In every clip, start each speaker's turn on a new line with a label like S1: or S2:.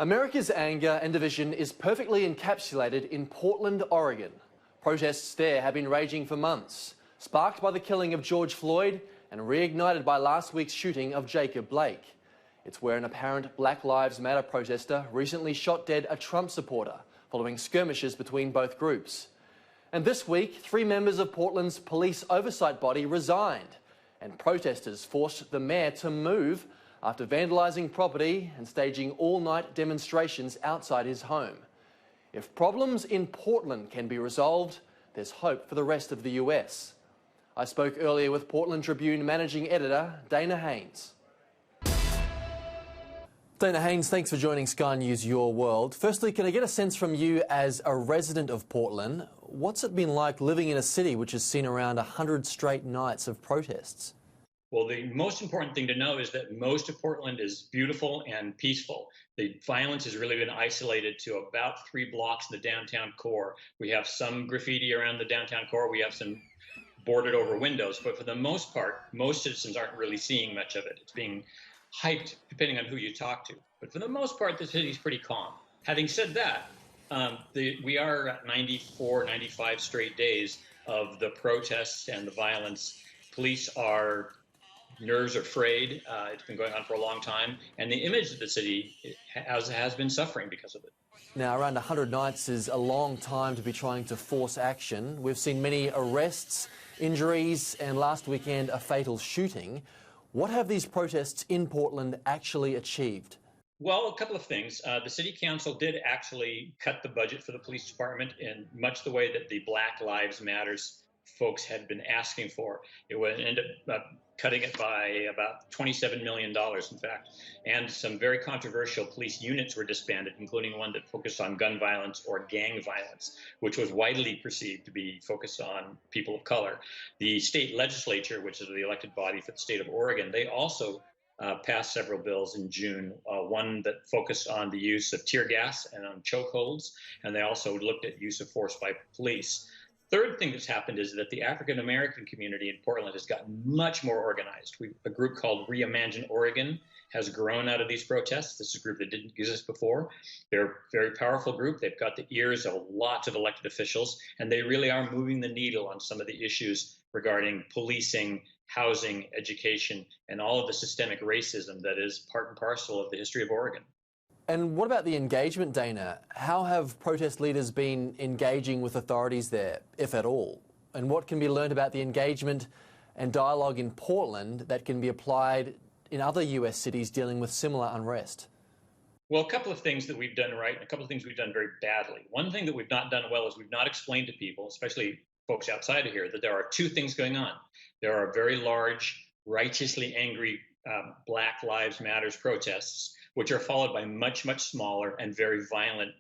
S1: America's anger and division is perfectly encapsulated in Portland, Oregon. Protests there have been raging for months, sparked by the killing of George Floyd and reignited by last week's shooting of Jacob Blake. It's where an apparent Black Lives Matter protester recently shot dead a Trump supporter following skirmishes between both groups. And this week, 3 members of Portland's police oversight body resigned, and protesters forced the mayor to move after vandalising property and staging all-night demonstrations outside his home. If problems in Portland can be resolved, there's hope for the rest of the US. I spoke earlier with Portland Tribune managing editor Dana Haynes. Dana Haynes, thanks for joining Sky News Your World. Firstly, can I get a sense from you as a resident of Portland? What's it been like living in a city which has seen around 100 straight nights of protests?
S2: Well, the most important thing to know is that most of Portland is beautiful and peaceful. The violence has really been isolated to about 3 blocks in the downtown core. We have some graffiti around the downtown core. We have some boarded over windows. But for the most part, most citizens aren't really seeing much of it. It's being hyped depending on who you talk to. But for the most part, the city's pretty calm. Having said that, we are at 94, 95 straight days of the protests and the violence. Nerves are frayed. It's been going on for a long time, and the image of the city has been suffering because of it.
S1: Now, around 100 nights is a long time to be trying to force action. We've seen many arrests, injuries, and last weekend a fatal shooting. What have these protests in Portland actually achieved?
S2: Well, a couple of things. The city council did actually cut the budget for the police department in much the way that the Black Lives Matters folks had been asking for. It would end up cutting it by about $27 million, in fact. And some very controversial police units were disbanded, including one that focused on gun violence or gang violence, which was widely perceived to be focused on people of color. The state legislature, which is the elected body for the state of Oregon, they also passed several bills in June, one that focused on the use of tear gas and on chokeholds, and they also looked at use of force by police. Third thing that's happened is that the African American community in Portland has gotten much more organized. A group called Reimagine Oregon has grown out of these protests. This is a group that didn't exist before. They're a very powerful group. They've got the ears of lots of elected officials, and they really are moving the needle on some of the issues regarding policing, housing, education, and all of the systemic racism that is part and parcel of the history of Oregon.
S1: And what about the engagement, Dana? How have protest leaders been engaging with authorities there, if at all? And what can be learned about the engagement and dialogue in Portland that can be applied in other US cities dealing with similar unrest?
S2: Well, a couple of things that we've done right and a couple of things we've done very badly. One thing that we've not done well is we've not explained to people, especially folks outside of here, that there are 2 things going on. There are very large, righteously angry Black Lives Matters protests, which are followed by much, much smaller and very violent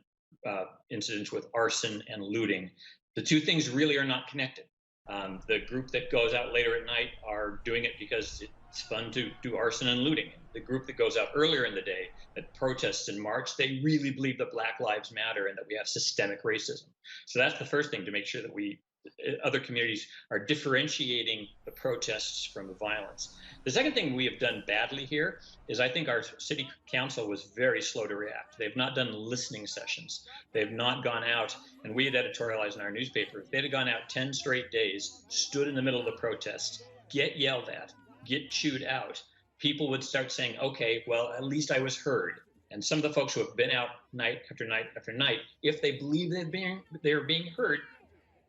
S2: incidents with arson and looting. The 2 things really are not connected. The group that goes out later at night are doing it because it's fun to do arson and looting. The group that goes out earlier in the day that protests in March, they really believe that Black Lives Matter and that we have systemic racism. So that's the first thing, to make sure that other communities are differentiating the protests from the violence. The second thing we have done badly here is I think our city council was very slow to react. They've not done listening sessions. They've not gone out, and we had editorialized in our newspaper, if they'd have gone out 10 straight days, stood in the middle of the protest, get yelled at, get chewed out, people would start saying, okay, well, at least I was heard. And some of the folks who have been out night after night after night, if they believe they're being heard,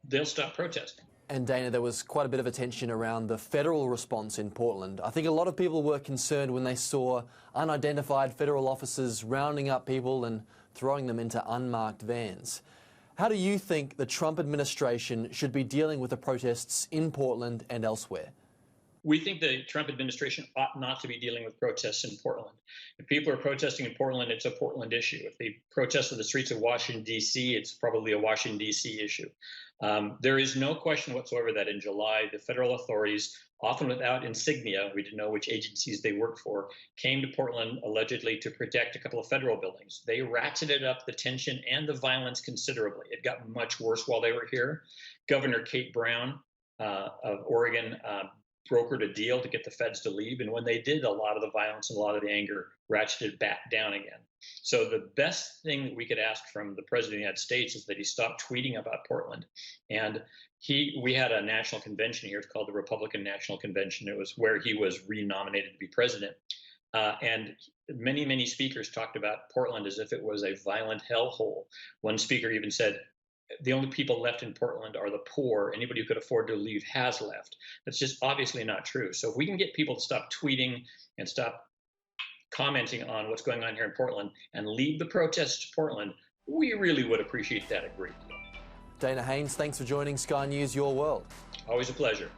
S2: they'll stop protesting.
S1: And Dana, there was quite a bit of attention around the federal response in Portland. I think a lot of people were concerned when they saw unidentified federal officers rounding up people and throwing them into unmarked vans. How do you think the Trump administration should be dealing with the protests in Portland and elsewhere?
S2: We think the Trump administration ought not to be dealing with protests in Portland. If people are protesting in Portland, it's a Portland issue. If they protest in the streets of Washington, D.C., it's probably a Washington, D.C. issue. There is no question whatsoever that in July, the federal authorities, often without insignia, we didn't know which agencies they worked for, came to Portland allegedly to protect a couple of federal buildings. They ratcheted up the tension and the violence considerably. It got much worse while they were here. Governor Kate Brown of Oregon brokered a deal to get the feds to leave. And when they did, a lot of the violence and a lot of the anger ratcheted back down again. So the best thing that we could ask from the President of the United States is that he stop tweeting about Portland. And we had a national convention here. It's called the Republican National Convention. It was where he was renominated to be president. And many speakers talked about Portland as if it was a violent hellhole. One speaker even said, the only people left in Portland are the poor. Anybody who could afford to leave has left. That's just obviously not true. So if we can get people to stop tweeting and stop commenting on what's going on here in Portland and leave the protests to Portland, we really would appreciate that a great deal.
S1: Dana Haynes, thanks for joining Sky News Your World.
S2: Always a pleasure.